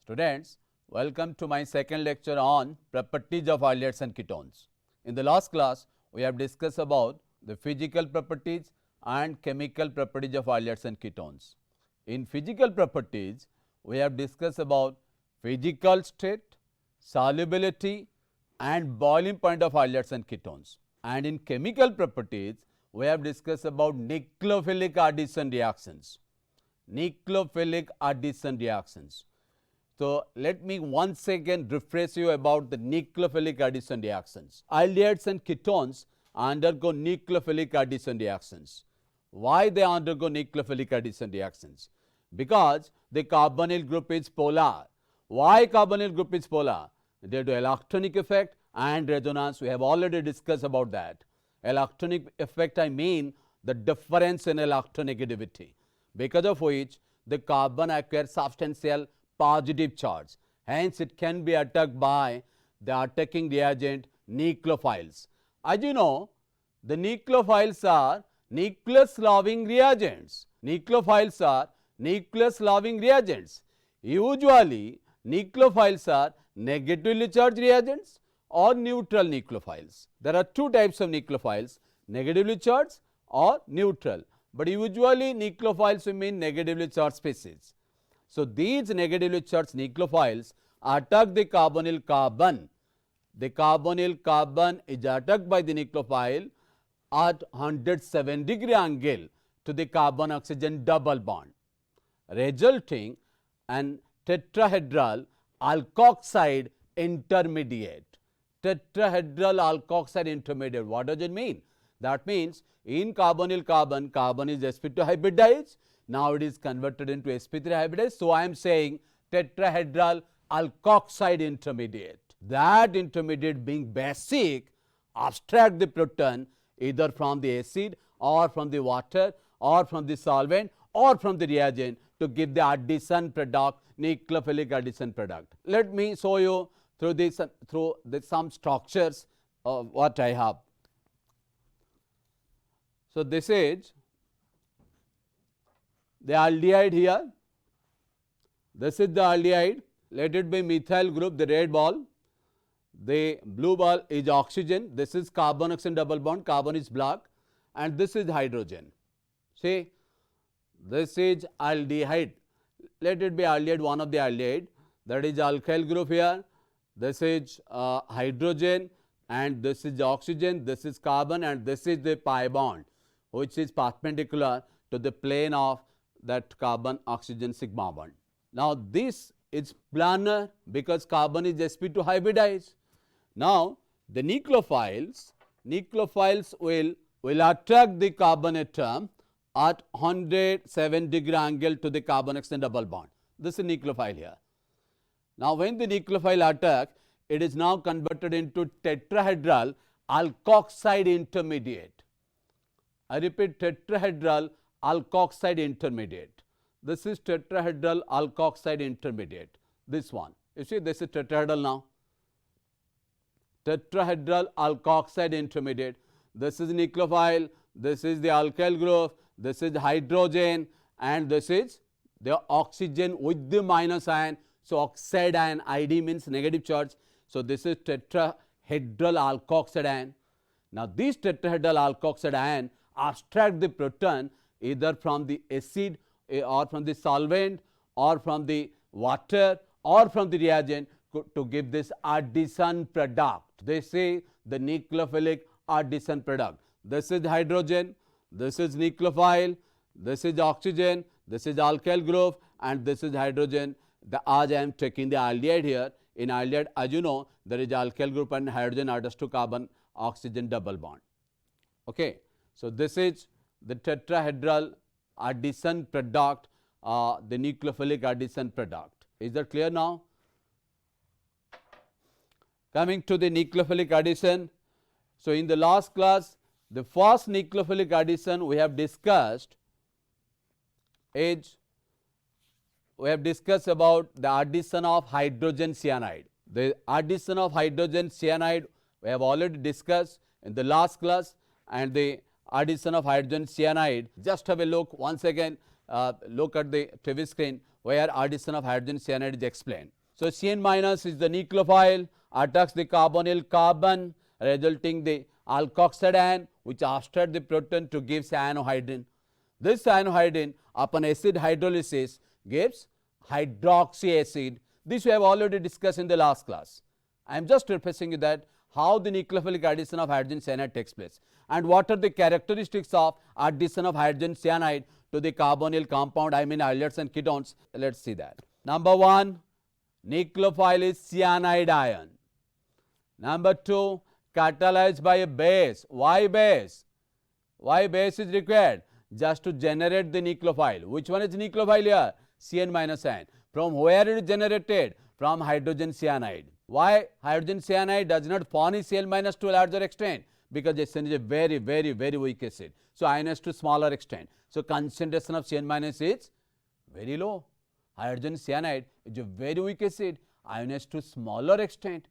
Students, welcome to my second lecture on properties of aldehydes and ketones. In the last class, we have discussed about the physical properties and chemical properties of aldehydes and ketones. In physical properties, we have discussed about physical state, solubility and boiling point of aldehydes and ketones. And in chemical properties, we have discussed about nucleophilic addition reactions. Nucleophilic addition reactions. So, let me once again refresh you about the nucleophilic addition reactions. Aldehydes and ketones undergo nucleophilic addition reactions. Why they undergo nucleophilic addition reactions? Because the carbonyl group is polar. Why carbonyl group is polar? Due to electronic effect and resonance. We have already discussed about that. Electronic effect, I mean the difference in electronegativity, because of which the carbon acquires substantial positive charge. Hence, it can be attacked by the attacking reagent nucleophiles. As you know, the nucleophiles are nucleus loving reagents. Nucleophiles are nucleus loving reagents. Usually, nucleophiles are negatively charged reagents or neutral nucleophiles. There are two types of nucleophiles, negatively charged or neutral, but usually nucleophiles mean negatively charged species. So, these negatively charged nucleophiles attack the carbonyl carbon. The carbonyl carbon is attacked by the nucleophile at 107-degree angle to the carbon oxygen double bond, resulting an tetrahedral alkoxide intermediate. Tetrahedral alkoxide intermediate. What does it mean? That means in carbonyl carbon, carbon is sp2 hybridized. Now it is converted into sp3 hybridized. So, I am saying tetrahedral alkoxide intermediate. That intermediate being basic abstract the proton either from the acid or from the water or from the solvent or from the reagent to give the addition product, nucleophilic addition product. Let me show you through some structures of what I have. So, this is the aldehyde here. This is the aldehyde. Let it be methyl group, the red ball. The blue ball is oxygen. This is carbon oxygen double bond. Carbon is black, and this is hydrogen. See, this is aldehyde. Let it be aldehyde, one of the aldehyde. That is alkyl group here. This is hydrogen, and this is oxygen. This is carbon, and this is the pi bond, which is perpendicular to the plane of that carbon oxygen sigma bond. Now, this is planar because carbon is sp2 hybridized. Now, the nucleophiles will attract the carbon atom at 107-degree angle to the carbon oxygen double bond. This is nucleophile here. Now, when the nucleophile attack, it is now converted into tetrahedral alkoxide intermediate. I repeat, tetrahedral alkoxide intermediate. This is tetrahedral alkoxide intermediate. This one. You see, this is tetrahedral now. Tetrahedral alkoxide intermediate. This is nucleophile. This is the alkyl group. This is hydrogen, and this is the oxygen with the minus ion. So, oxide ion, Id means negative charge. So, this is tetrahedral alkoxide ion. Now, this tetrahedral alkoxide ion abstract the proton either from the acid or from the solvent or from the water or from the reagent to give this addition product. They say the nucleophilic addition product. This is hydrogen, this is nucleophile, this is oxygen, this is alkyl group, and this is hydrogen. As I am taking the aldehyde here, in aldehyde, as you know, there is alkyl group and hydrogen attached to carbon oxygen double bond. Okay. So, this is the tetrahedral addition product, the nucleophilic addition product. Is that clear now? Coming to the nucleophilic addition. So, in the last class, the first nucleophilic addition we have discussed is, we have discussed about the addition of hydrogen cyanide. The addition of hydrogen cyanide we have already discussed in the last class, and the addition of hydrogen cyanide. Just have a look once again, look at the TV screen where addition of hydrogen cyanide is explained. So Cn minus is the nucleophile, attacks the carbonyl carbon, resulting the alkoxide which abstract the proton to give cyanohydrin. This cyanohydrin upon acid hydrolysis gives hydroxy acid. This we have already discussed in the last class. I am just refreshing you that how the nucleophilic addition of hydrogen cyanide takes place and what are the characteristics of addition of hydrogen cyanide to the carbonyl compound, I mean aldehtes and ketones. Let's see that. Number 1, nucleophile is cyanide ion. Number 2, catalyzed by a base. Why base? Why base is required? Just to generate the nucleophile. Which one is nucleophile here? Cn minus ion. From where it is generated? From hydrogen cyanide. Why hydrogen cyanide does not furnish Cl minus to a larger extent? Because Cn is a very weak acid. So ionized to smaller extent. So concentration of Cn minus is very low. Hydrogen cyanide is a very weak acid, ionized to smaller extent.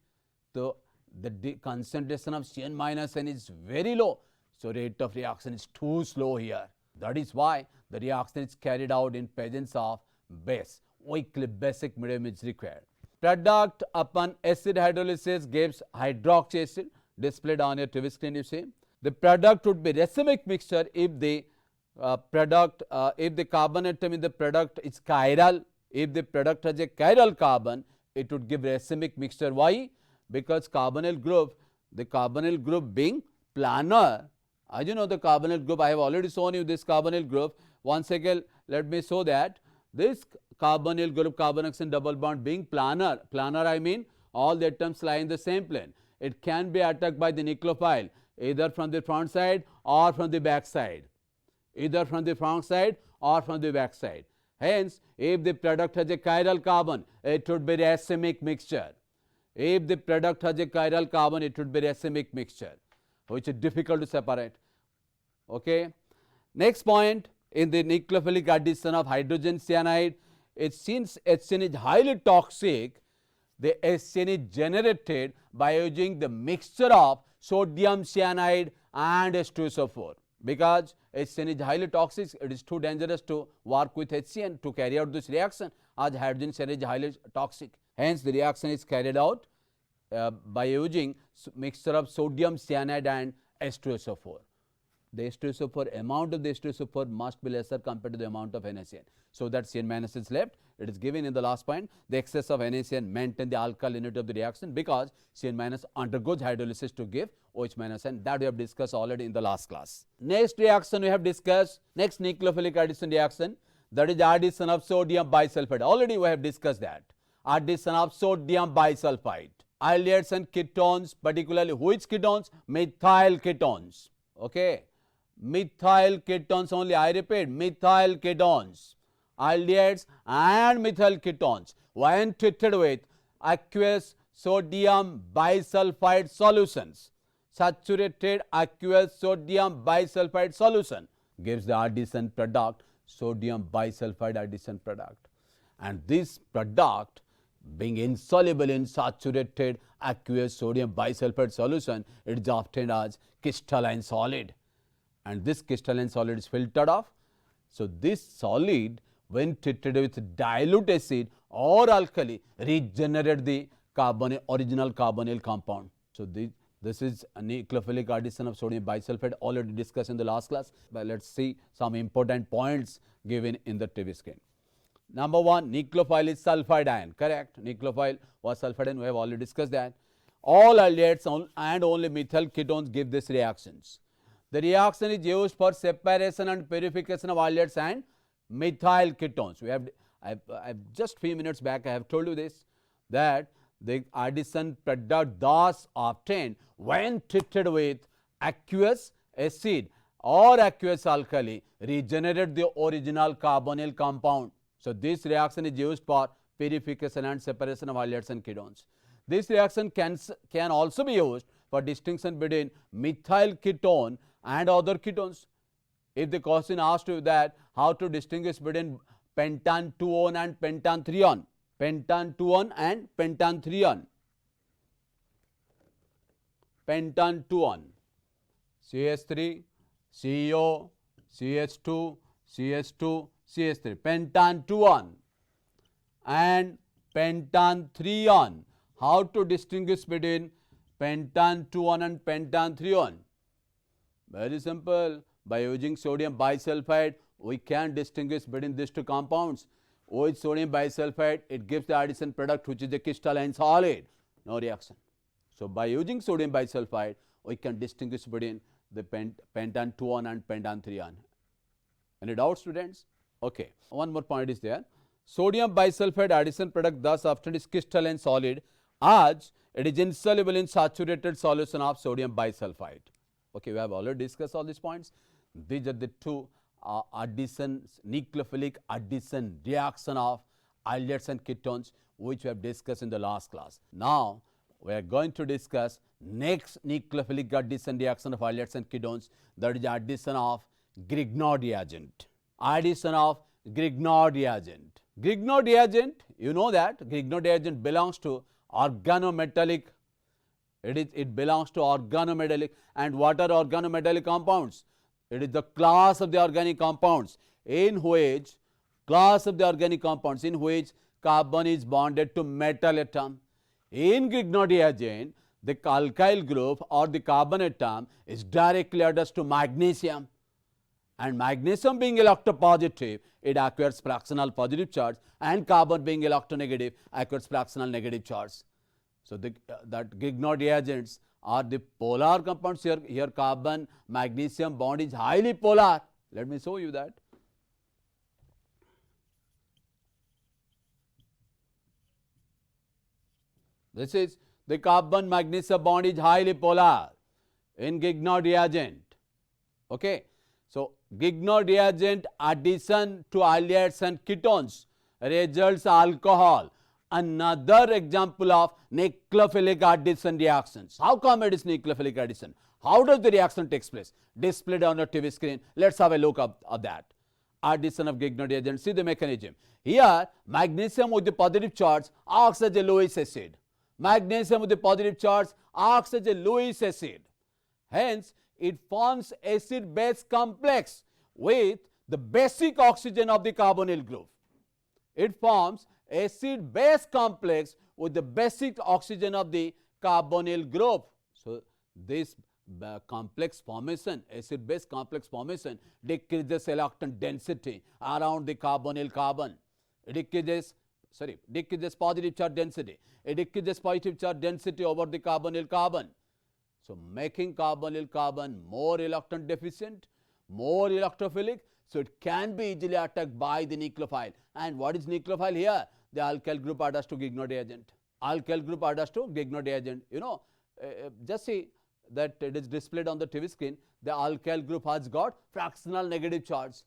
So the concentration of Cn minus N is very low. So rate of reaction is too slow here. That is why the reaction is carried out in presence of base. Weakly basic medium is required. Product upon acid hydrolysis gives hydroxy acid, displayed on your TV screen you see. The product would be racemic mixture if the if the carbon atom in the product is chiral. If the product has a chiral carbon, it would give racemic mixture. Why? Because carbonyl group, the carbonyl group being planar. As you know the carbonyl group, I have already shown you this carbonyl group. Once again, let me show that this carbonyl group, carbonoxygen double bond being planar. Planar I mean all the atoms lie in the same plane. It can be attacked by the nucleophile either from the front side or from the back side. Either from the front side or from the back side. Hence, if the product has a chiral carbon, it would be racemic mixture. If the product has a chiral carbon, it would be racemic mixture, which is difficult to separate. Okay. Next point, in the nucleophilic addition of hydrogen cyanide, since HCN is highly toxic, the HCN is generated by using the mixture of sodium cyanide and H2SO4. Because HCN is highly toxic, it is too dangerous to work with HCN to carry out this reaction, as hydrogen cyanide is highly toxic. Hence, the reaction is carried out by using mixture of sodium cyanide and H2SO4. The H2SO4 amount of the H2SO4 must be lesser compared to the amount of NaCN. So that Cn minus is left. It is given in the last point. The excess of NaCN maintain the alkalinity of the reaction because Cn minus undergoes hydrolysis to give OH minus, and that we have discussed already in the last class. Next reaction we have discussed, next nucleophilic addition reaction, that is addition of sodium bisulfide. Already we have discussed that. Addition of sodium bisulfide. Aldehdes and ketones, particularly which ketones? Methyl ketones. Okay. Methyl ketones only, I repeat, methyl ketones, aldehydes and methyl ketones when treated with aqueous sodium bisulfide solutions, saturated aqueous sodium bisulfide solution gives the addition product sodium bisulfide addition product, and this product being insoluble in saturated aqueous sodium bisulfide solution, it is obtained as crystalline solid. And this crystalline solid is filtered off. So this solid, when treated with dilute acid or alkali, regenerate the original carbonyl compound. So this is a nucleophilic addition of sodium bisulfide, already discussed in the last class. But let's see some important points given in the TV screen. Number 1, nucleophile is sulfide ion. Correct. Nucleophile was sulfide ion. We have already discussed that. All aldehydes and only methyl ketones give these reactions. The reaction is used for separation and purification of aldehydes and methyl ketones. We have, I've just few minutes back I have told you this, that the addition product thus obtained when treated with aqueous acid or aqueous alkali regenerate the original carbonyl compound. So this reaction is used for purification and separation of aldehydes and ketones. This reaction can also be used for distinction between methyl ketone and other ketones. If the question asked you that how to distinguish between pentan 2-on and pentan 3-on, pentan 2-on and pentan 3-on, pentan 2-on, CH3, CEO, CH2, CH2, CH3, pentan 2-on, and pentanthreone. How to distinguish between pentan-2-one and pentan-3-one? Very simple. By using sodium bisulfide, we can distinguish between these two compounds. With sodium bisulfide, it gives the addition product which is a crystalline solid. No reaction. So, by using sodium bisulfide, we can distinguish between the pentan-2-one and pentan-3-one. Any doubts, students? Okay. One more point is there. Sodium bisulfide addition product thus often is crystalline solid as it is insoluble in saturated solution of sodium bisulfide. Okay, we have already discussed all these points. These are the two additions, nucleophilic addition reaction of aldehydes and ketones which we have discussed in the last class. Now, we are going to discuss next nucleophilic addition reaction of aldehydes and ketones, that is addition of Grignard reagent. Addition of Grignard reagent. Grignard reagent, you know that Grignard reagent belongs to organometallic. It belongs to organometallic. And what are organometallic compounds? It is the class of the organic compounds in which carbon is bonded to metal atom. In Grignard reagent, the alkyl group or the carbon atom is directly addressed to magnesium. And magnesium being electropositive, it acquires fractional positive charge, and carbon being electronegative acquires fractional negative charge. So, that Grignard reagents are the polar compounds. Here carbon magnesium bond is highly polar. Let me show you that. This is the carbon magnesium bond is highly polar in Grignard reagent. Okay. So, Grignard reagent addition to aldehydes and ketones results alcohol. Another example of nucleophilic addition reactions. How come it is nucleophilic addition? How does the reaction takes place? Displayed on your TV screen. Let's have a look at that. Addition of Grignard reagent. See the mechanism. Here, magnesium with the positive charge acts as a Lewis acid. Magnesium with the positive charge acts as a Lewis acid. Hence, it forms acid-base complex with the basic oxygen of the carbonyl group. It forms acid-base complex with the basic oxygen of the carbonyl group. So, this complex formation, acid-base complex formation decreases electron density around the carbonyl carbon. It decreases positive charge density. It decreases positive charge density over the carbonyl carbon. So, making carbonyl carbon more electron deficient, more electrophilic, so it can be easily attacked by the nucleophile. And what is nucleophile here? The alkyl group adds to Grignard reagent. Alkyl group adds to Grignard reagent. You know, just see that it is displayed on the TV screen. The alkyl group has got fractional negative charge.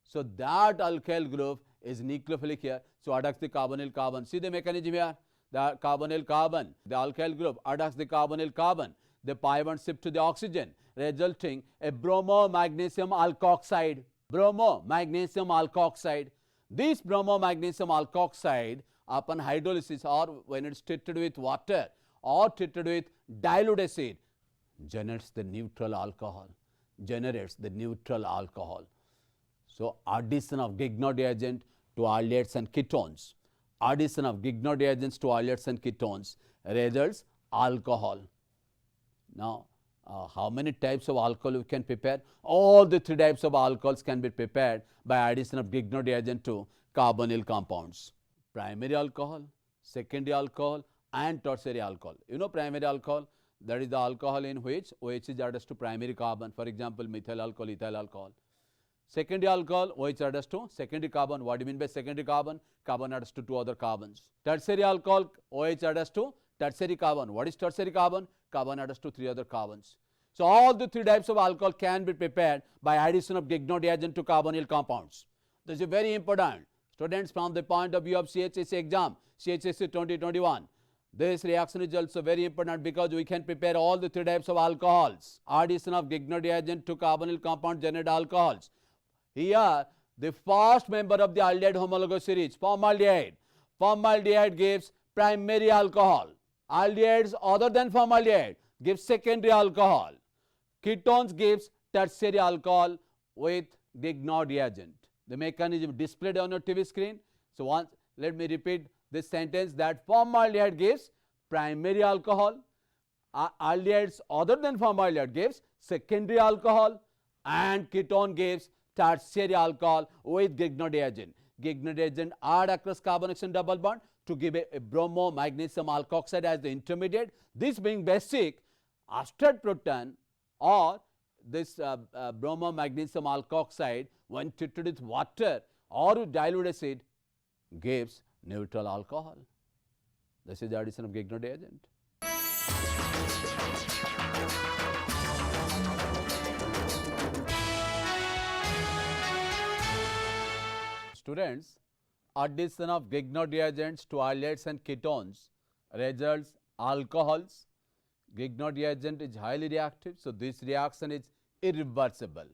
So, that alkyl group is nucleophilic here. So, attacks the carbonyl carbon. See the mechanism here? The carbonyl carbon, the alkyl group attacks the carbonyl carbon. The pi bond shift to the oxygen, resulting a bromo-magnesium alkoxide. Bromo-magnesium alkoxide. This bromo-magnesium alkoxide, upon hydrolysis or when it is treated with water or treated with dilute acid, generates the neutral alcohol. So, addition of Grignard reagent to aldehydes and ketones. Addition of Grignard reagents to aldehydes and ketones results alcohol. Now, how many types of alcohol we can prepare? All the three types of alcohols can be prepared by addition of Grignard reagent to carbonyl compounds. Primary alcohol, secondary alcohol and tertiary alcohol. You know primary alcohol, that is the alcohol in which OH is added to primary carbon, for example, methyl alcohol, ethyl alcohol. Secondary alcohol, OH adds to secondary carbon. What do you mean by secondary carbon? Carbon adds to two other carbons. Tertiary alcohol, OH adds to tertiary carbon. What is tertiary carbon? Carbon adds to three other carbons. So, all the three types of alcohol can be prepared by addition of Grignard reagent to carbonyl compounds. This is very important. Students, from the point of view of CHSC exam, CHSC 2021, this reaction is also very important because we can prepare all the three types of alcohols. Addition of Grignard reagent to carbonyl compound generate alcohols. Here, the first member of the aldehyde homologous series, formaldehyde. Formaldehyde gives primary alcohol. Aldehydes other than formaldehyde gives secondary alcohol. Ketones gives tertiary alcohol with Grignard reagent. The mechanism displayed on your TV screen. So, let me repeat this sentence that formaldehyde gives primary alcohol, aldehydes other than formaldehyde gives secondary alcohol, and ketone gives tertiary alcohol with Grignard reagent add across carbon-oxygen double bond to give a bromo magnesium alkoxide as the intermediate. This being basic, asteroid proton or this bromo magnesium alkoxide when treated with water or with dilute acid gives neutral alcohol. This is the addition of Grignard reagent. Students, addition of Grignard reagents to aldehydes and ketones results alcohols. Grignard reagent is highly reactive, so this reaction is irreversible.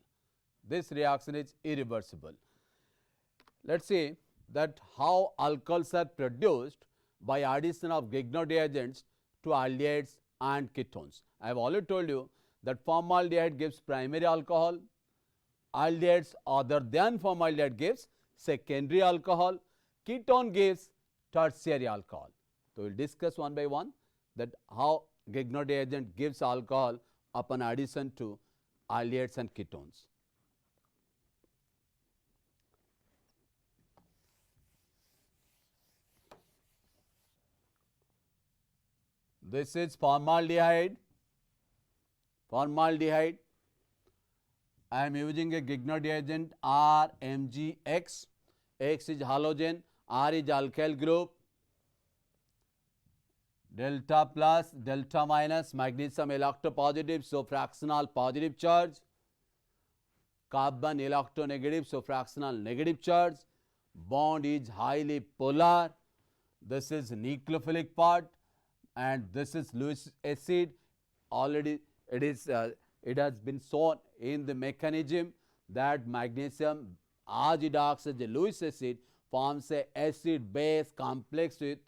This reaction is irreversible. Let's see that how alcohols are produced by addition of Grignard reagents to aldehydes and ketones. I have already told you that formaldehyde gives primary alcohol, aldehydes other than formaldehyde gives secondary alcohol, ketone gives tertiary alcohol. So, we will discuss one by one that how Grignard reagent gives alcohol upon addition to aldehydes and ketones. This is formaldehyde. Formaldehyde. I am using a Grignard reagent RMgX. X is halogen, R is alkyl group, delta plus, delta minus, magnesium electropositive, so fractional positive charge, carbon electronegative, so fractional negative charge, bond is highly polar. This is nucleophilic part and this is Lewis acid. Already it has been shown in the mechanism that magnesium as it acts as a Lewis acid forms a acid base complex with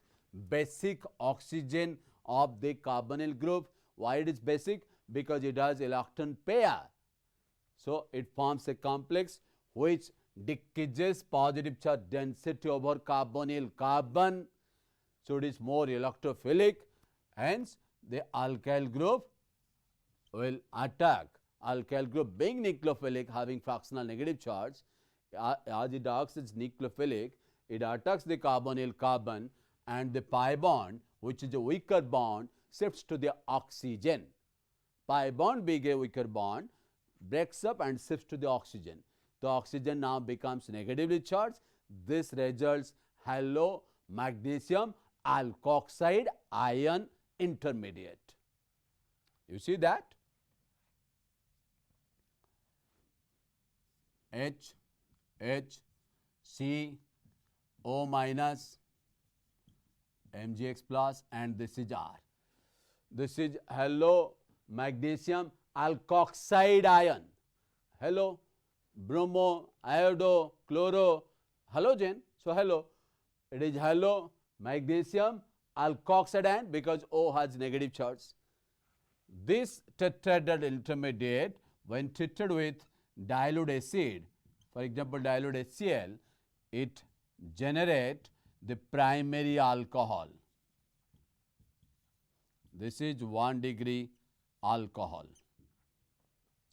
basic oxygen of the carbonyl group. Why it is basic? Because it has electron pair. So, it forms a complex which decreases positive charge density over carbonyl carbon. So, it is more electrophilic, hence the alkyl group will attack. Alkyl group being nucleophilic, having fractional negative charge, as it acts as nucleophilic, it attacks the carbonyl carbon and the pi bond, which is a weaker bond, shifts to the oxygen. Pi bond being a weaker bond breaks up and shifts to the oxygen. The oxygen now becomes negatively charged. This results halo magnesium alkoxide ion intermediate. You see that? H, C, O minus, Mgx plus, and this is R. This is halo magnesium alkoxide ion. Halo, bromo, iodo, chloro, halogen. So, halo, it is halo magnesium alkoxide ion because O has negative charge. This tetrahedral intermediate when treated with dilute acid, for example dilute HCl, it generate the primary alcohol. This is 1 degree alcohol.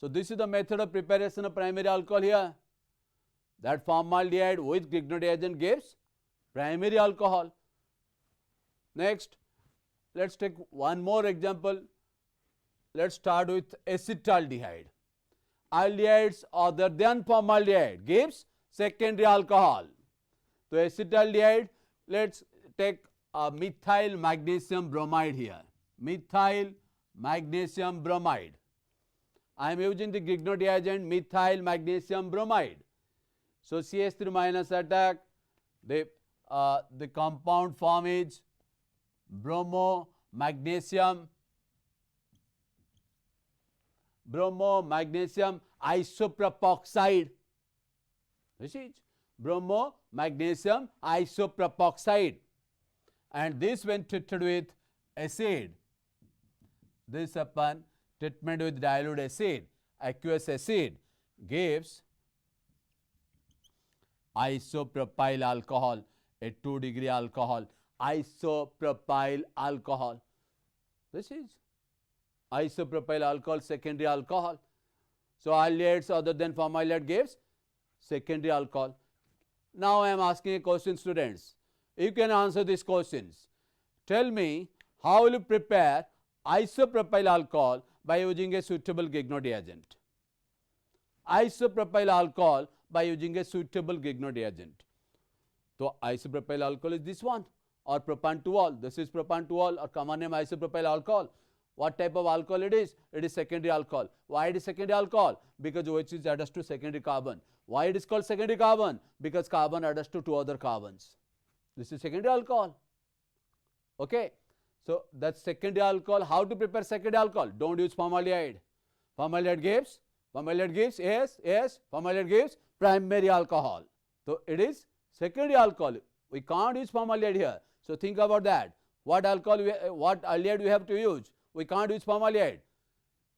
So, this is the method of preparation of primary alcohol here, that formaldehyde with Grignard reagent gives primary alcohol. Next, let us take one more example. Let us start with acetaldehyde. Aldehydes other than formaldehyde gives secondary alcohol. So, acetaldehyde, let us take methyl magnesium bromide here. Methyl magnesium bromide. I am using the Grignard reagent methyl magnesium bromide. So, CH3 minus attack, the compound form is bromo magnesium isopropoxide. This is bromo magnesium isopropoxide, and this when treated with acid, this upon treatment with dilute acid, aqueous acid gives isopropyl alcohol, a 2 degree alcohol. isopropyl alcohol. This is isopropyl alcohol, secondary alcohol. So aldehydes other than formaldehyde gives secondary alcohol. Now I am asking a question, students. You can answer these questions. Tell me, how will you prepare isopropyl alcohol by using a suitable Grignard reagent? Isopropyl alcohol by using a suitable Grignard reagent. So isopropyl alcohol is this one, or propan-2-ol. This is propan-2-ol, or common name isopropyl alcohol. What type of alcohol it is? It is secondary alcohol. Why it is secondary alcohol? Because OH is attached to secondary carbon. Why it is called secondary carbon? Because carbon attached to two other carbons. This is secondary alcohol. Okay. So that's secondary alcohol. How to prepare secondary alcohol? Don't use formaldehyde. Formaldehyde gives formaldehyde gives primary alcohol. So it is secondary alcohol. We can't use formaldehyde here. So think about that. What aldehyde we have to use? We can't use formaldehyde.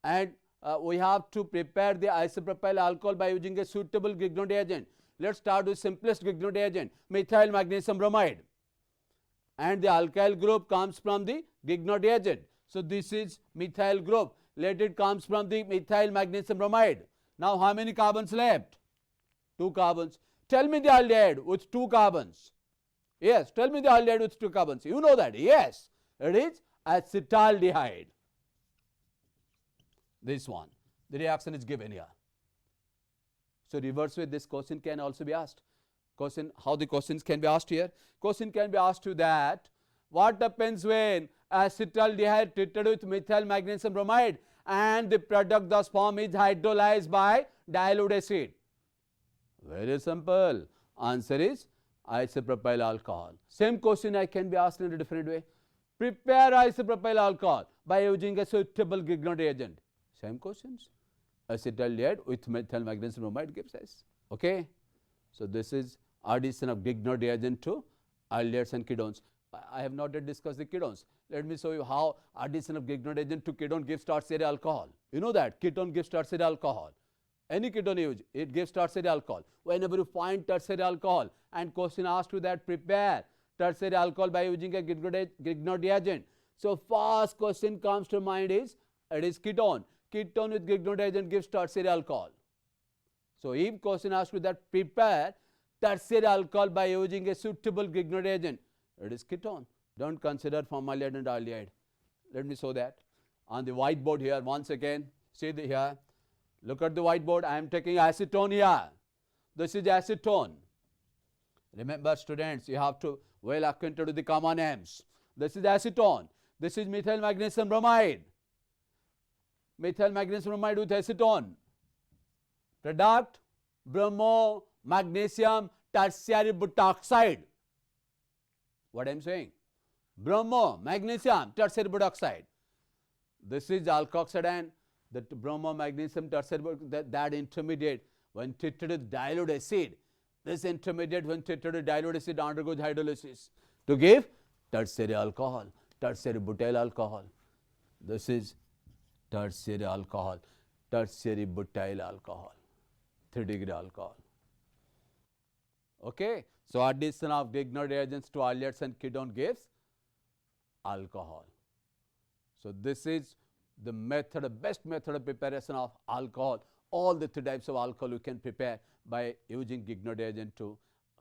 And we have to prepare the isopropyl alcohol by using a suitable Grignard reagent. Let's start with simplest Grignard reagent, methyl magnesium bromide. And the alkyl group comes from the Grignard reagent. So this is methyl group. Let it comes from the methyl magnesium bromide. Now how many carbons left? 2 carbons. Tell me the aldehyde with 2 carbons. Yes, tell me the aldehyde with 2 carbons. You know that. Yes, it is acetaldehyde. This one. The reaction is given here. So reverse way, this question can also be asked. How the questions can be asked here? Question can be asked to that. What happens when acetaldehyde treated with methyl magnesium bromide and the product thus formed is hydrolyzed by dilute acid? Very simple. Answer is isopropyl alcohol. Same question I can be asked in a different way. Prepare isopropyl alcohol by using a suitable Grignard reagent. Same questions. Acetaldehyde with methyl magnesium bromide gives us. Okay. So this is addition of Grignard reagent to aldehydes and ketones. I have not yet discussed the ketones. Let me show you how addition of Grignard reagent to ketone gives tertiary alcohol. You know that ketone gives tertiary alcohol. Any ketone you use, it gives tertiary alcohol. Whenever you find tertiary alcohol and question asked you that prepare tertiary alcohol by using a Grignard reagent. So first question comes to mind is, it is ketone. Ketone with Grignard reagent gives tertiary alcohol. So if question asks you that prepare tertiary alcohol by using a suitable Grignard reagent, it is ketone. Don't consider formaldehyde and aldehyde. Let me show that on the whiteboard here once again. See here. Look at the whiteboard. I am taking acetone here. This is acetone. Remember, students, you have to well acquainted with the common names. This is acetone. This is methyl magnesium bromide. Methyl magnesium bromide with acetone. Product bromo magnesium tertiary butoxide. What I am saying? Bromo magnesium tertiary butoxide. This is alkoxide, and the bromo magnesium tertiary that intermediate when treated with dilute acid. This intermediate when treated with dilute acid undergoes hydrolysis to give tertiary alcohol, tertiary butyl alcohol. This is tertiary alcohol, tertiary butyl alcohol, 3-degree alcohol. Okay. So addition of Grignard reagents to aldehydes and ketone gives alcohol. So this is the method, the best method of preparation of alcohol. All the 3 types of alcohol you can prepare by using Grignard reagent to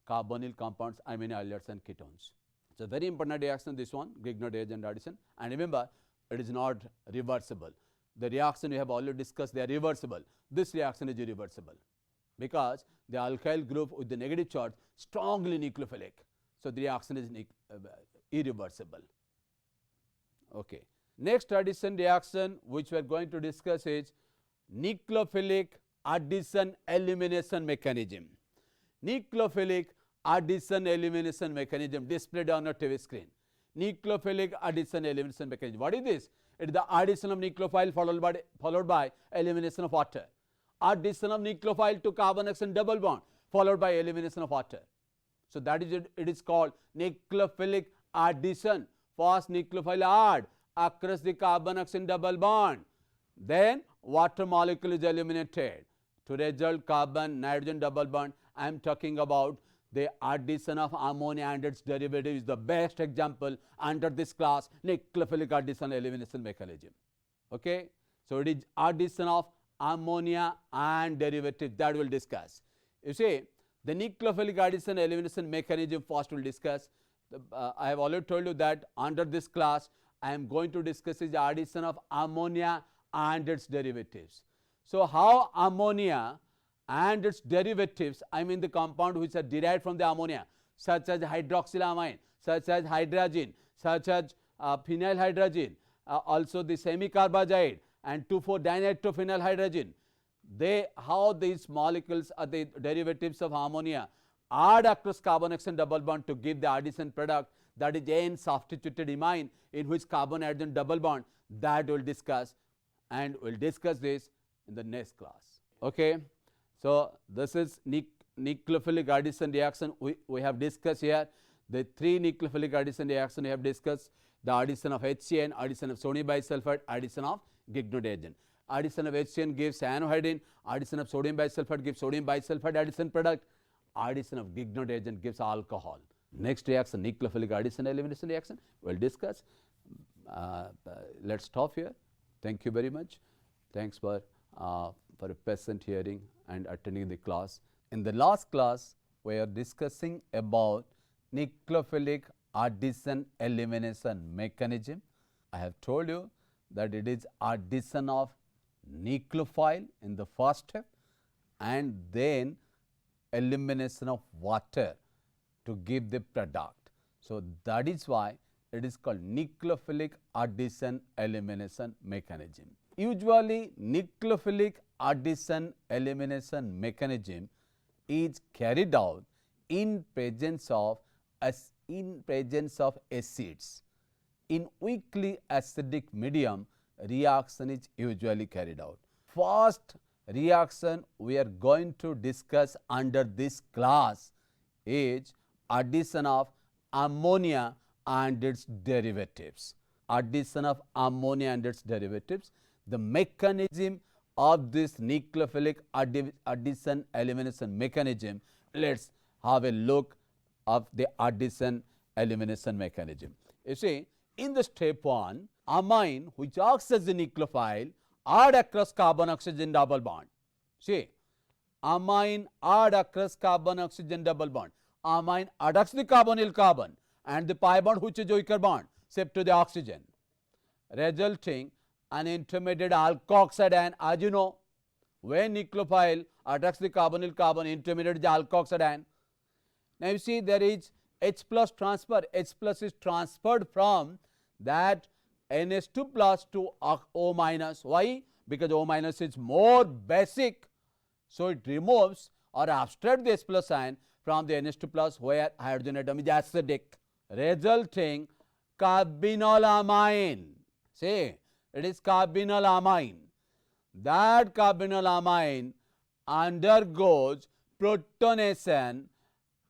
carbonyl compounds, amino aldehydes and ketones. It's a very important reaction, this one, Grignard reagent addition. And remember, it is not reversible. The reaction we have already discussed, they are reversible. This reaction is irreversible because the alkyl group with the negative charge strongly nucleophilic. So the reaction is irreversible. Okay. Next addition reaction which we are going to discuss is nucleophilic addition elimination mechanism. Nucleophilic addition elimination mechanism displayed on a TV screen. Nucleophilic addition elimination mechanism. What is this? It is the addition of nucleophile followed by elimination of water. Addition of nucleophile to carbon-oxygen double bond followed by elimination of water. So that is it is called nucleophilic addition. First nucleophile add across the carbon-oxygen double bond. Then water molecule is eliminated to result carbon-nitrogen double bond. I am talking about the addition of ammonia and its derivative is the best example under this class, nucleophilic addition elimination mechanism. Okay, so it is addition of ammonia and derivative that we'll discuss. You see, the nucleophilic addition elimination mechanism first we'll discuss. I have already told you that under this class I am going to discuss is the addition of ammonia and its derivatives. So how ammonia and its derivatives, I mean the compound which are derived from the ammonia, such as hydroxylamine, such as hydrazine, such as phenylhydrazine, also the semicarbazide and 2,4-dinitrophenylhydrazine, how these molecules are the derivatives of ammonia add across carbon-oxygen double bond to give the addition product, that is N-substituted imine, in which carbon-hydrogen double bond, that we will discuss, and we will discuss this in the next class. Okay. So this is nucleophilic addition reaction we have discussed here. The three nucleophilic addition reaction we have discussed: the addition of HCN, addition of sodium bisulfite, addition of Grignard agent. Addition of HCN gives cyanohydrin, addition of sodium bisulfite gives sodium bisulfite addition product, addition of Grignard agent gives alcohol. Next reaction, nucleophilic addition elimination reaction, we will discuss. Let's stop here. Thank you very much. Thanks for a patient hearing and attending the class. In the last class, we are discussing about nucleophilic addition elimination mechanism. I have told you that it is addition of nucleophile in the first step and then elimination of water to give the product. So that is why it is called nucleophilic addition elimination mechanism. Usually nucleophilic addition elimination mechanism is carried out in presence of acids. In weakly acidic medium, reaction is usually carried out. First reaction we are going to discuss under this class is addition of ammonia and its derivatives. Addition of ammonia and its derivatives. The mechanism of this nucleophilic addition elimination mechanism, let's have a look of the addition elimination mechanism. You see, in the step 1, amine which acts as a nucleophile add across carbon-oxygen double bond. See, amine add across carbon-oxygen double bond. Amine adducts the carbonyl carbon and the pi bond which is weaker bond shift to the oxygen, resulting an intermediate alkoxide anion. As you know, when nucleophile attracts the carbonyl carbon, intermediate is alkoxide anion. Now you see there is H plus transfer. H plus is transferred from that NH2 plus to O minus. Why? Because O minus is more basic, so it removes or abstracts the H plus ion from the NH2 plus where hydrogen atom is acidic, resulting carbenolamine. See, it is carbenolamine. That carbenolamine undergoes protonation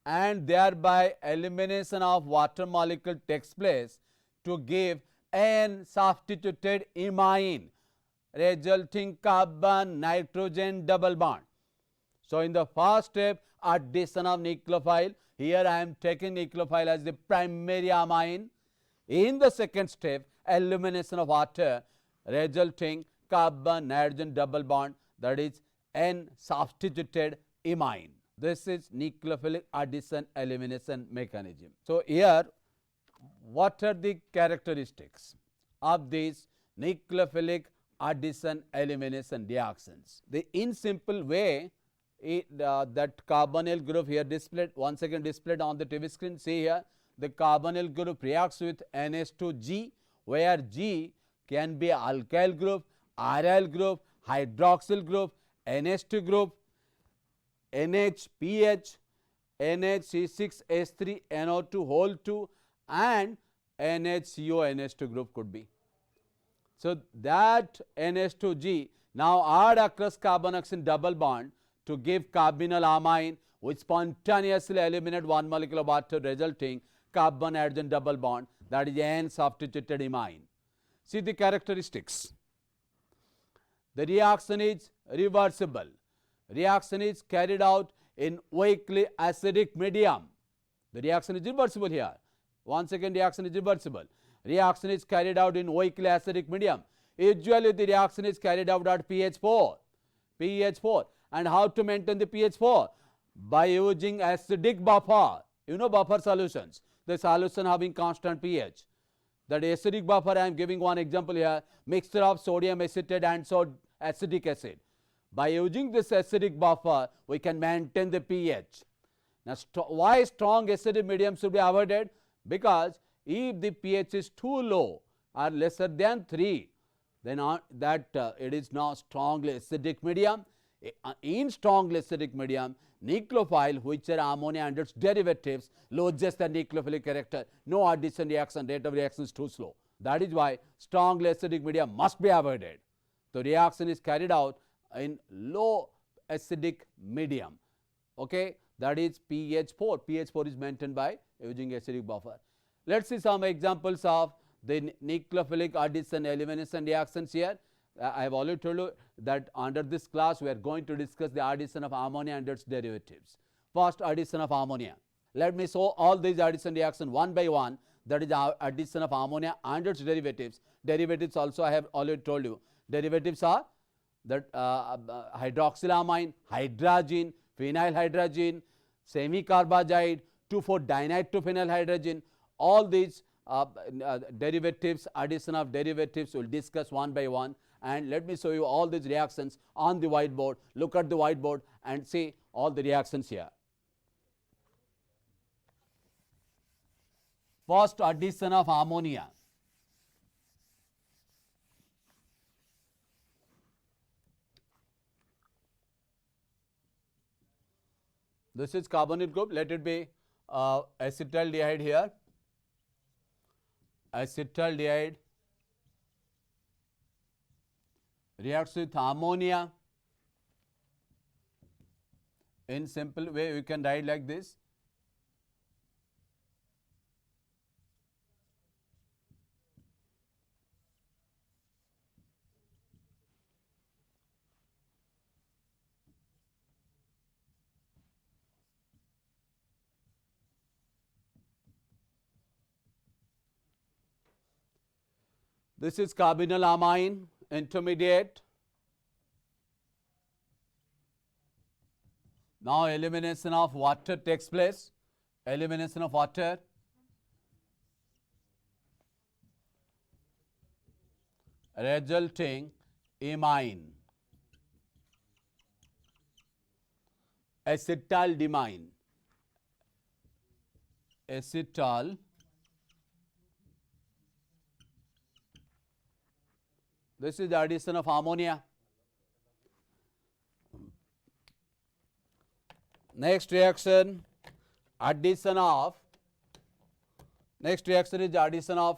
and thereby elimination of water molecule takes place to give N-substituted imine, resulting carbon-nitrogen double bond. So in the first step, addition of nucleophile, here I am taking nucleophile as the primary amine. In the second step, elimination of water, resulting carbon-nitrogen double bond, that is N-substituted imine. This is nucleophilic addition elimination mechanism. So here, what are the characteristics of these nucleophilic addition elimination reactions? In simple way, that carbonyl group here displayed, once again displayed on the TV screen. See here, the carbonyl group reacts with NH2G, where G can be alkyl group, aryl group, hydroxyl group, NH2 group, NHPH, NHC6H3NO2 whole 2 and NHCO NH2 group could be. So that NH2G now add across carbon-oxygen double bond to give carbenolamine, which spontaneously eliminate one molecule of water, resulting carbon-hydrogen double bond, that is N-substituted imine. See the characteristics. The reaction is reversible. Reaction is carried out in weakly acidic medium. The reaction is reversible here. Once again, reaction is reversible. Reaction is carried out in weakly acidic medium. Usually the reaction is carried out at pH 4. pH 4. And how to maintain the pH 4? By using acidic buffer. You know buffer solutions. The solution having constant pH. That acidic buffer, I am giving one example here. Mixture of sodium acetate and acetic acid. By using this acidic buffer, we can maintain the pH. Now, why strong acidic medium should be avoided? Because if the pH is too low or lesser than 3, then it is now strongly acidic medium. In strongly acidic medium, nucleophile, which are ammonia and its derivatives, loses the nucleophilic character. No addition reaction, rate of reaction is too slow. That is why strongly acidic medium must be avoided. The reaction is carried out in low acidic medium. Okay, that is pH 4. pH 4 is maintained by using acidic buffer. Let us see some examples of the nucleophilic addition elimination reactions here. I have already told you that under this class we are going to discuss the addition of ammonia and its derivatives. First, addition of ammonia. Let me show all these addition reactions one by one. That is addition of ammonia and its derivatives. Derivatives also I have already told you. Derivatives are that hydroxylamine, hydrazine, phenylhydrazine, semicarbazide, 2,4-dinitrophenylhydrazine. All these derivatives, addition of derivatives, we will discuss one by one. And let me show you all these reactions on the whiteboard. Look at the whiteboard and see all the reactions here. First, addition of ammonia. This is carbonyl group. Let it be acetaldehyde here. Acetaldehyde reacts with ammonia. In simple way, we can write like this. This is carbonylamine intermediate. Now elimination of water takes place. Elimination of water. Resulting imine. Acetaldimine. Acetal. This is the addition of ammonia. Next reaction, addition of, next reaction is the addition of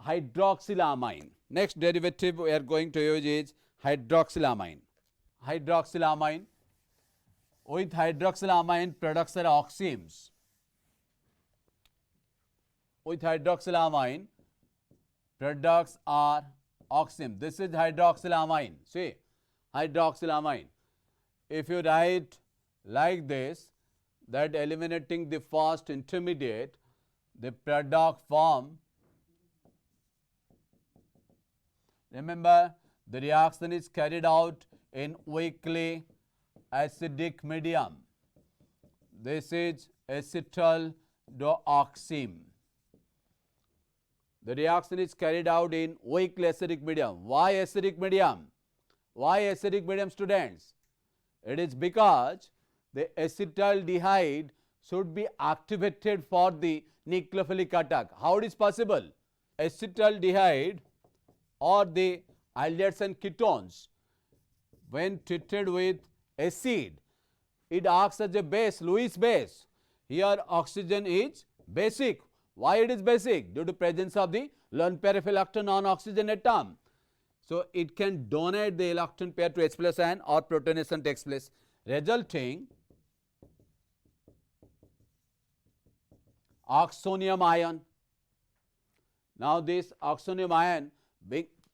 hydroxylamine. Next derivative we are going to use is hydroxylamine. Hydroxylamine. With hydroxylamine products are oximes. With hydroxylamine products are oximes. This is hydroxylamine. See, hydroxylamine. If you write like this, that eliminating the first intermediate, the product form, remember the reaction is carried out in weakly acidic medium. This is acetal dioxime. The reaction is carried out in weakly acidic medium. Why acidic medium? Why acidic medium, students? It is because the acetaldehyde should be activated for the nucleophilic attack. How it is possible? Acetaldehyde or the aldehydes and ketones, when treated with acid, it acts as a base, Lewis base. Here oxygen is basic. Why it is basic? Due to presence of the lone pair of electron non-oxygen atom. So it can donate the electron pair to H plus ion or protonation takes place, resulting oxonium ion. Now this oxonium ion,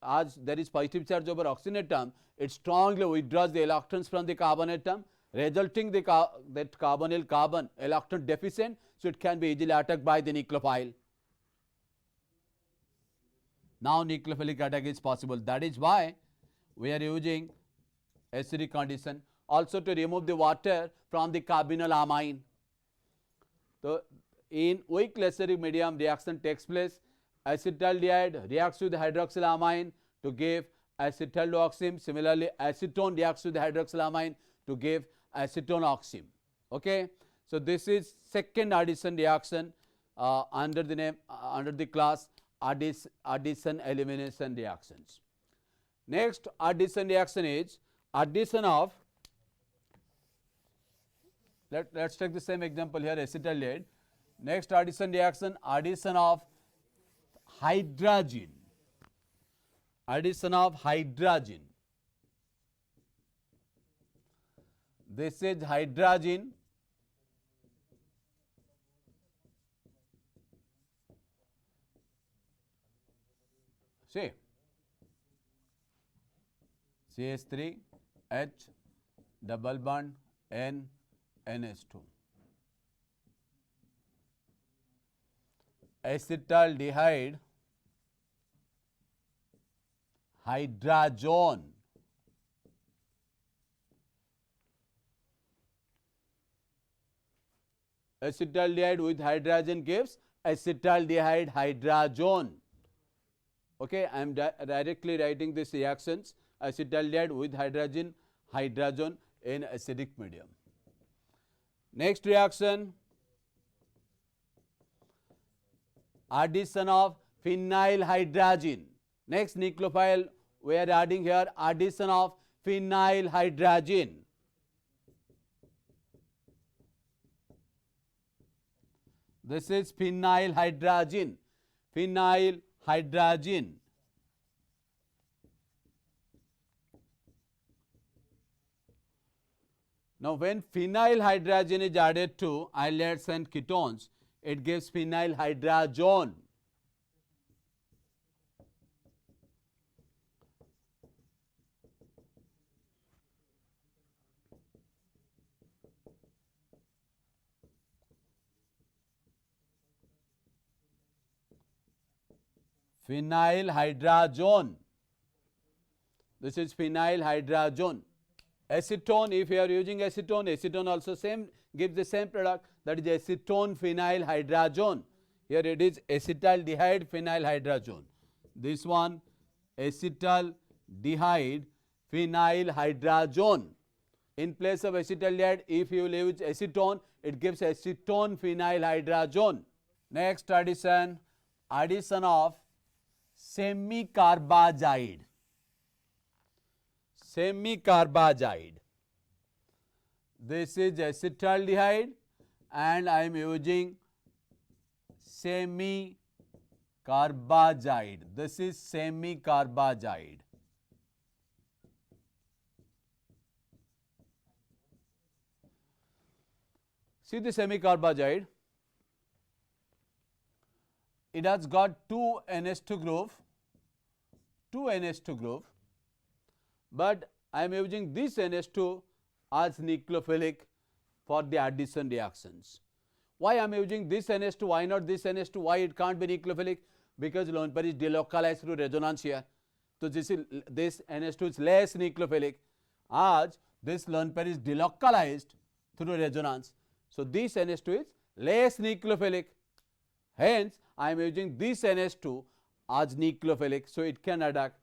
as there is positive charge over oxygen atom, it strongly withdraws the electrons from the carbon atom resulting that carbonyl carbon electron deficient, so it can be easily attacked by the nucleophile. Now nucleophilic attack is possible. That is why we are using acidic condition. Also to remove the water from the carbonyl amine. So in weak acidic medium, reaction takes place. Acetaldehyde reacts with hydroxylamine to give acetaldioxime. Similarly, acetone reacts with hydroxylamine to give acetone-oxime. Okay. So this is second addition reaction under the name under the class addition elimination reactions. Next addition reaction is addition of, let's take the same example here, acetaldehyde. Next addition reaction, addition of hydrazine. Addition of hydrazine. This is hydrazine. See, CH3 H double bond N NH2. Acetaldehyde hydrazone. Acetaldehyde with hydrazine gives acetaldehyde hydrazone. Okay, I am directly writing these reactions, acetaldehyde with hydrazine in acidic medium. Next reaction, addition of phenylhydrazine. Next nucleophile we are adding here, addition of phenylhydrazine. This is phenylhydrazine. Phenylhydrazine. Now, when phenylhydrazine is added to islets and ketones, it gives phenylhydrazone. Phenylhydrazone. This is phenylhydrazone. Acetone, if you are using acetone, acetone also same gives the same product, that is acetone phenylhydrazone. Here it is acetaldehyde phenylhydrazone. This one acetaldehyde phenylhydrazone. In place of acetaldehyde, if you will use acetone, it gives acetone phenylhydrazone. Next addition, addition of semicarbazide. Semicarbazide. This is acetaldehyde and I am using semicarbazide. This is semicarbazide. See the semicarbazide. It has got two NH2 group, but I am using this NH2 as nucleophilic for the addition reactions. Why I am using this NH2? Why not this NH2? Why it can't be nucleophilic? Because lone pair is delocalized through resonance here. So this NH2 is less nucleophilic as this lone pair is delocalized through resonance. So this NH2 is less nucleophilic. Hence, I am using this NH2 as nucleophilic, so it can attack,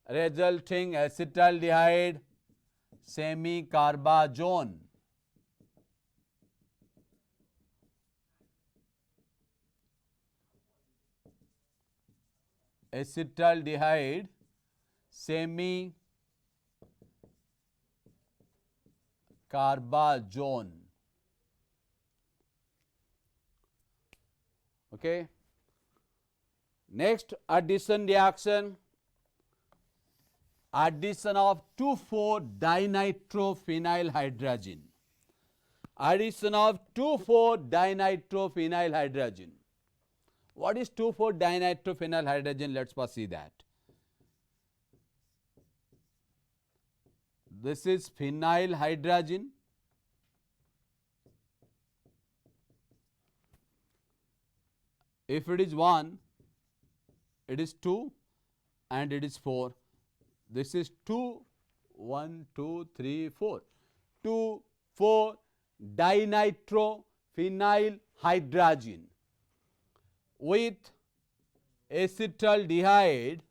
resulting acetaldehyde semicarbazone. Acetaldehyde semicarbazone. Okay. Next addition reaction, addition of 2,4-dinitrophenylhydrazine. Addition of 2,4-dinitrophenylhydrazine. What is 2,4-dinitrophenylhydrazine? Let us first see that. This is phenylhydrazine. If it is 1, it is 2 and it is 4. This is 2, 1, 2, 3, 4. 2, 4 dinitrophenylhydrazine with acetaldehyde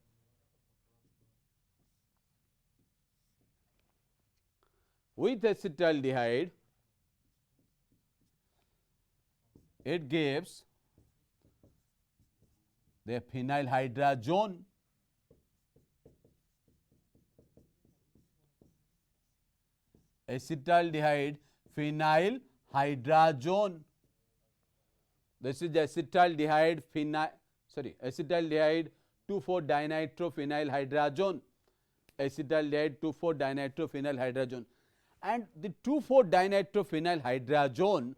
it gives the phenylhydrazone. Acetaldehyde phenylhydrazone. This is acetaldehyde 2,4-dinitrophenylhydrazone. Acetaldehyde 2,4-dinitrophenylhydrazone. And the 2,4-dinitrophenylhydrazone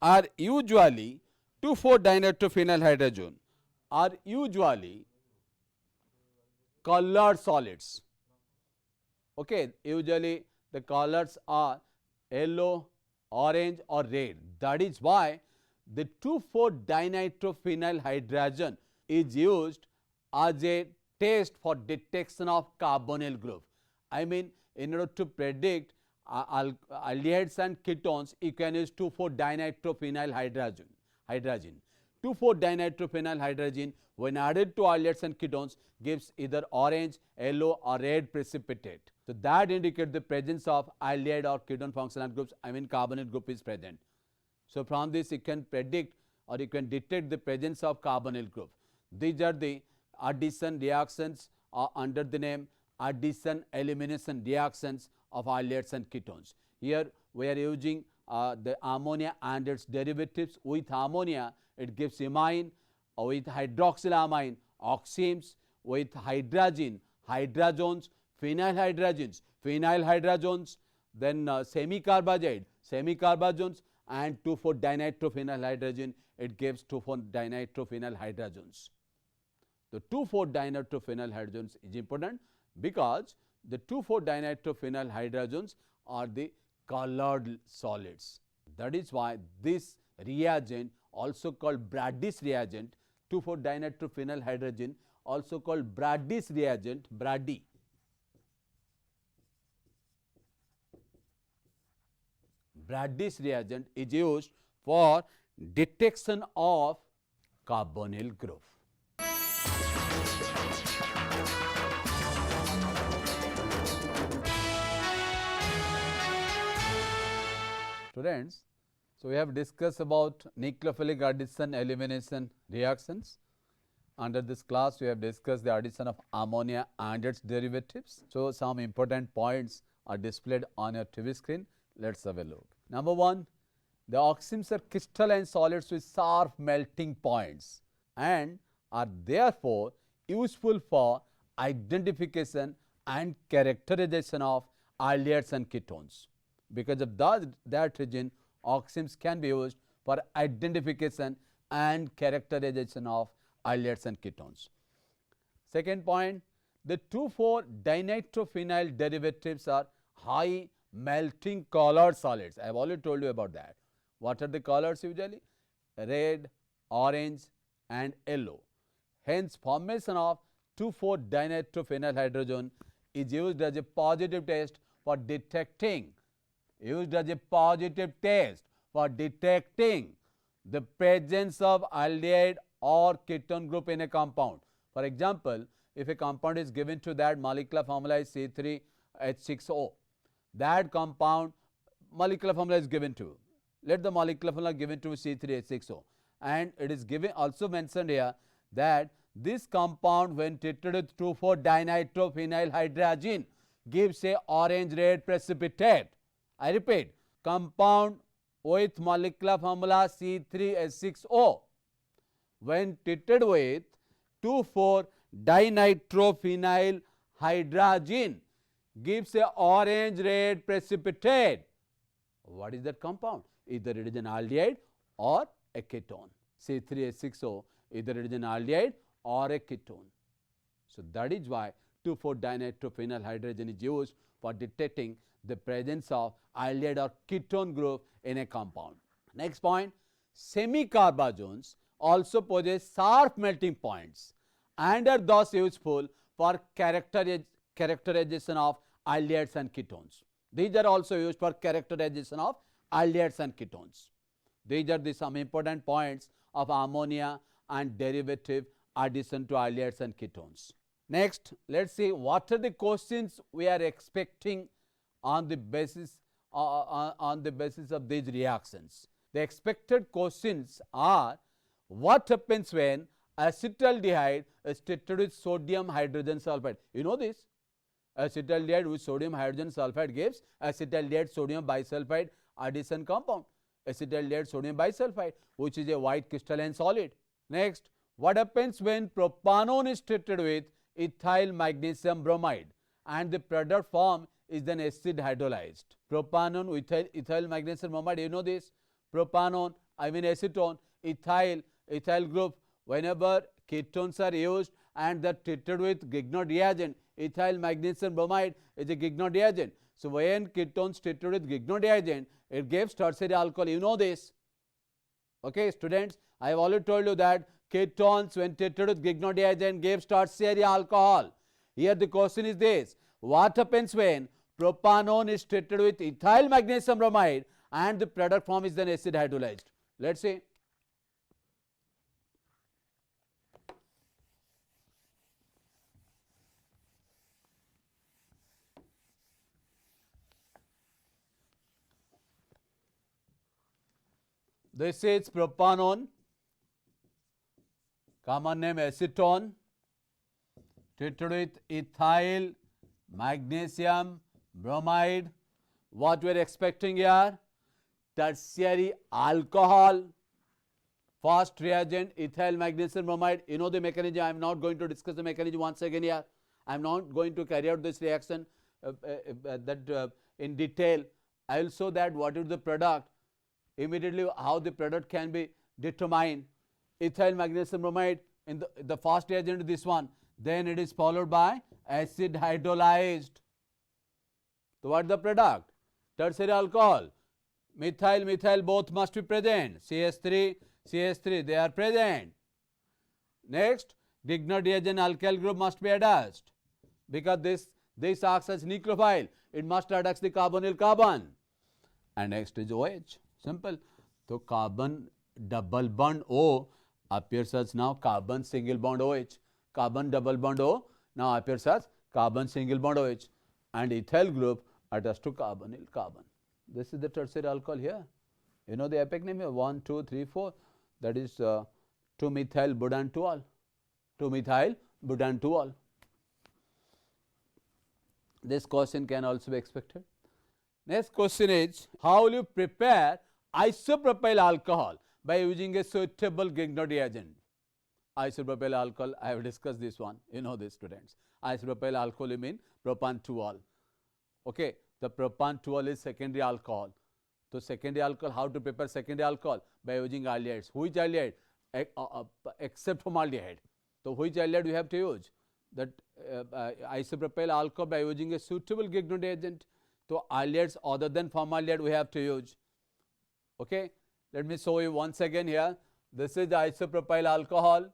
are usually 2,4-dinitrophenylhydrazone are usually colored solids. Okay, usually the colors are yellow, orange or red. That is why the 2,4-dinitrophenylhydrazone is used as a test for detection of carbonyl group. I mean, in order to predict aldehydes and ketones, you can use 2,4-dinitrophenylhydrazine. 2,4-dinitrophenylhydrazine when added to aldehydes and ketones gives either orange, yellow or red precipitate. So that indicates the presence of aldehyde or ketone functional groups, I mean carbonyl group is present. So from this you can predict or you can detect the presence of carbonyl group. These are the addition reactions under the name addition elimination reactions of aldehydes and ketones. Here we are using the ammonia and its derivatives. With ammonia it gives amine, with hydroxylamine oximes, with hydrazine hydrazones, phenylhydrazones, then semicarbazones and 2,4-dinitrophenylhydrazine it gives 2,4-dinitrophenylhydrazones. The 2,4-dinitrophenylhydrogens is important because the 2,4-dinitrophenylhydrogens are the colored solids. That is why this reagent, also called Brady's reagent, 2,4-dinitrophenylhydrazine, also called Brady's reagent, Brady. Brady's reagent is used for detection of carbonyl group. Students, so we have discussed about nucleophilic addition elimination reactions. Under this class, we have discussed the addition of ammonia and its derivatives. So some important points are displayed on your TV screen. Let's have a look. Number 1, the oximes are crystalline solids with sharp melting points and are therefore useful for identification and characterization of aldehydes and ketones. Because of that reason, oximes can be used for identification and characterization of aldehydes and ketones. Second point, the 2,4-dinitrophenyl derivatives are high melting colored solids. I have already told you about that. What are the colors usually? Red, orange and yellow. Hence, formation of 2,4-dinitrophenylhydrazone is used as a positive test for detecting the presence of aldehyde or ketone group in a compound. For example, if a compound is given to that molecular formula is C3H6O, that compound molecular formula is given to. Let the molecular formula given to C3H6O, and it is given also mentioned here that this compound when treated with 2,4-dinitrophenylhydrazine gives a orange red precipitate. I repeat, compound with molecular formula C3H6O when treated with 2,4-dinitrophenylhydrazine gives a orange red precipitate. What is that compound? Either it is an aldehyde or a ketone. C3H6O, either it is an aldehyde or a ketone. So that is why 2,4-dinitrophenyl hydrogen is used for detecting the presence of aldehyde or ketone group in a compound. Next point, semicarbazones also possess sharp melting points and are thus useful for characterization of aldehydes and ketones. These are also used for characterization of aldehydes and ketones. These are the some important points of ammonia and derivative addition to aldehydes and ketones. Next, let us see what are the questions we are expecting on the basis of these reactions. The expected questions are: what happens when acetaldehyde is treated with sodium hydrogen sulfide? You know this. Acetaldehyde with sodium hydrogen sulfide gives acetaldehyde sodium bisulfide addition compound, acetaldehyde sodium bisulfide, which is a white crystalline solid. Next, what happens when propanone is treated with ethyl magnesium bromide and the product form is then acid hydrolyzed? Propanone with ethyl magnesium bromide, you know this. Propanone, I mean acetone, ethyl group, whenever ketones are used and they are treated with Grignard reagent, ethyl magnesium bromide is a Grignard reagent. So, when ketones treated with Grignard reagent, it gives tertiary alcohol, you know this. Okay, students, I have already told you that ketones when treated with Grignard reagent gives tertiary alcohol. Here the question is this: what happens when propanone is treated with ethyl magnesium bromide and the product form is then acid hydrolyzed? Let us see. This is propanone, common name acetone, treated with ethyl magnesium bromide. What we are expecting here? Tertiary alcohol. First reagent ethyl magnesium bromide, you know the mechanism. I am not going to discuss the mechanism once again here. I am not going to carry out this reaction in detail. I will show that what is the product, immediately how the product can be determined. Ethyl magnesium bromide in the first reagent is this one, then it is followed by acid hydrolyzed. So, what is the product? Tertiary alcohol. Methyl both must be present. CH3 they are present. Next, Grignard reagent alkyl group must be adduced, because this acts as nucleophile, it must adduct the carbonyl carbon. And next is OH. Simple. So, carbon double bond O appears as now carbon single bond OH. Carbon double bond O now appears as carbon single bond OH, and ethyl group attached to carbonyl carbon. This is the tertiary alcohol here. You know the epic name here, 1, 2, 3, 4, that is 2-methyl butanol. 2-methyl butanol. This question can also be expected. Next question is: how will you prepare isopropyl alcohol by using a suitable Grignard reagent? Isopropyl alcohol, I have discussed this one, you know this, students. Isopropyl alcohol, you mean propan-2-ol. Okay, the propan-2-ol is secondary alcohol. So, secondary alcohol, how to prepare secondary alcohol? By using aldehydes. Which aldehyde? Except formaldehyde. So, which aldehyde we have to use? That isopropyl alcohol by using a suitable Grignard reagent. So, aldehydes other than formaldehyde we have to use. Okay, let me show you once again here. This is the isopropyl alcohol.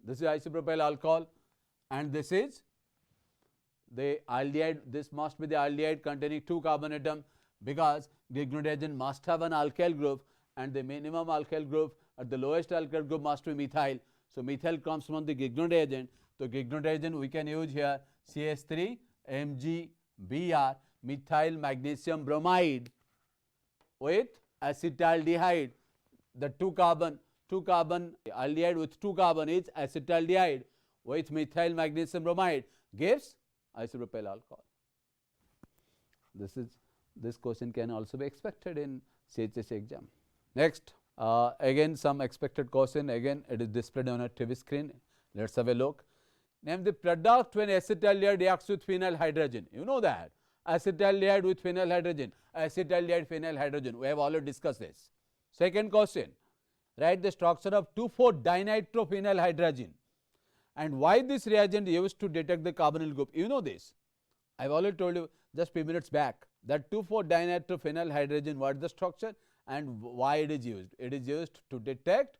This is isopropyl alcohol, and this is the aldehyde. This must be the aldehyde containing 2 carbon atom, because Grignard reagent must have an alkyl group, and the minimum alkyl group at the lowest alkyl group must be methyl. So, methyl comes from the Grignard reagent. So, Grignard reagent we can use here CH3 MgBr, methyl magnesium bromide with acetaldehyde. The 2 carbon aldehyde with 2 carbon is acetaldehyde with methyl magnesium bromide gives isopropyl alcohol. This question can also be expected in CHS exam. Next, again some expected question, again it is displayed on a TV screen. Let us have a look. Name the product when acetaldehyde reacts with phenyl hydrogen. You know that. Acetaldehyde with phenyl hydrogen, acetaldehyde phenyl hydrogen. We have already discussed this. Second question, write the structure of 2,4-dinitrophenylhydrazine. And why this reagent used to detect the carbonyl group? You know this. I have already told you just few minutes back that 2,4-dinitrophenylhydrazine, what is the structure and why it is used. It is used to detect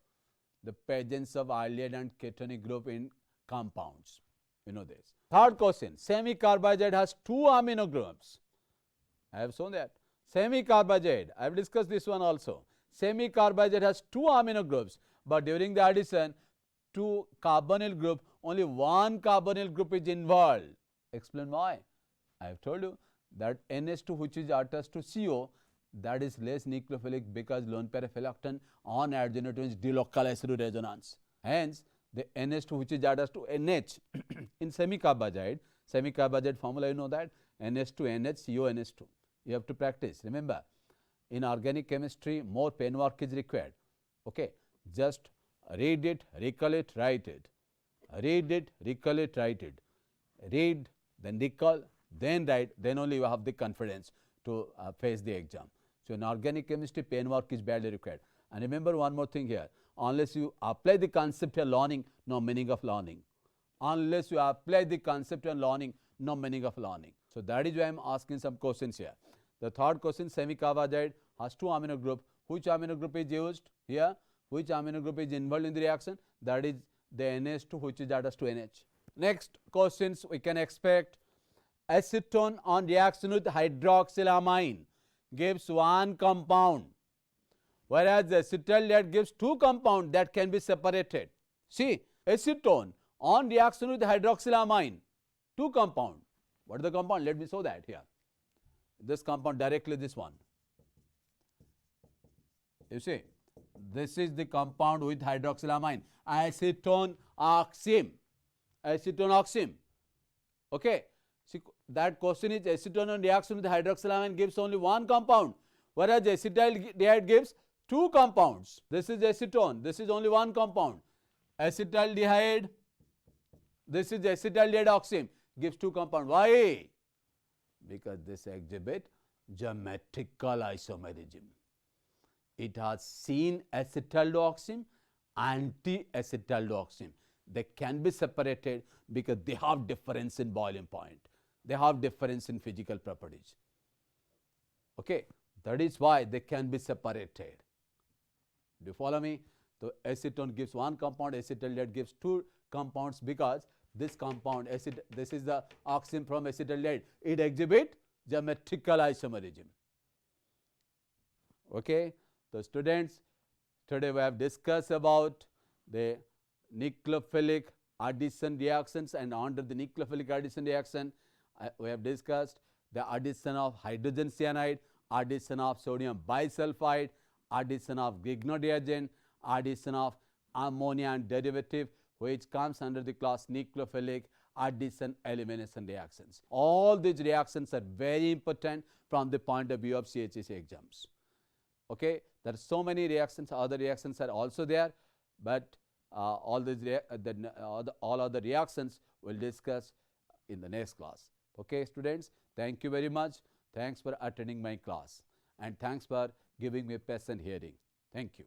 the presence of aldehyde and ketonic group in compounds. You know this. Third question, semi-carbazide has 2 amino groups. I have shown that. Semi-carbazide, I have discussed this one also. Semi-carbazide has 2 amino groups, but during the addition to carbonyl group, only 1 carbonyl group is involved. Explain why. I have told you that NH2, which is attached to CO, that is less nucleophilic because lone pair phylacton on adenotones delocalized through resonance. Hence, the NH2 which is attached to NH in semi-carbazide formula, you know that NH2, NH, CO, NH2. You have to practice. Remember, in organic chemistry, more pen work is required. Okay, just read it, recall it, write it. Read it, recall it, write it. Read, then recall, then write, then only you have the confidence to face the exam. So, in organic chemistry, pen work is badly required. And remember one more thing here, unless you apply the concept of learning, no meaning of learning. Unless you apply the concept of learning, no meaning of learning. So, that is why I am asking some questions here. The third question, semi-carbazide has 2 amino group. Which amino group is used here? Which amino group is involved in the reaction? That is the NH2 which is attached to NH. Next questions we can expect. Acetone on reaction with hydroxylamine gives 1 compound, whereas acetaldehyde gives 2 compounds that can be separated. See, acetone on reaction with hydroxylamine, 2 compound. What is the compound? Let me show that here. This compound directly, this one. You see, this is the compound with hydroxylamine, acetone oxime. Acetone oxime. Okay. See, that question is acetone on reaction with hydroxylamine gives only 1 compound, whereas acetaldehyde gives 2 compounds. This is acetone, this is only 1 compound. Acetaldehyde, this is acetaldehyde oxime, gives 2 compounds. Why? Because this exhibit geometrical isomerism. It has seen acetaldeoxime, anti-acetaldeoxime. They can be separated because they have difference in boiling point. They have difference in physical properties. Okay, that is why they can be separated. Do you follow me? So, acetone gives 1 compound, acetaldehyde gives 2 compounds because this compound, this is the oxime from acetaldehyde. It exhibits geometrical isomerism. Okay, so students, today we have discussed about the nucleophilic addition reactions, and under the nucleophilic addition reaction, we have discussed the addition of hydrogen cyanide, addition of sodium bisulfide, addition of Grignard reagent, addition of ammonia and derivative, which comes under the class nucleophilic addition elimination reactions. All these reactions are very important from the point of view of CHSE exams. Okay, there are so many reactions, other reactions are also there, but all other reactions we will discuss in the next class. Okay, students, thank you very much. Thanks for attending my class, and thanks for giving me a patient hearing. Thank you.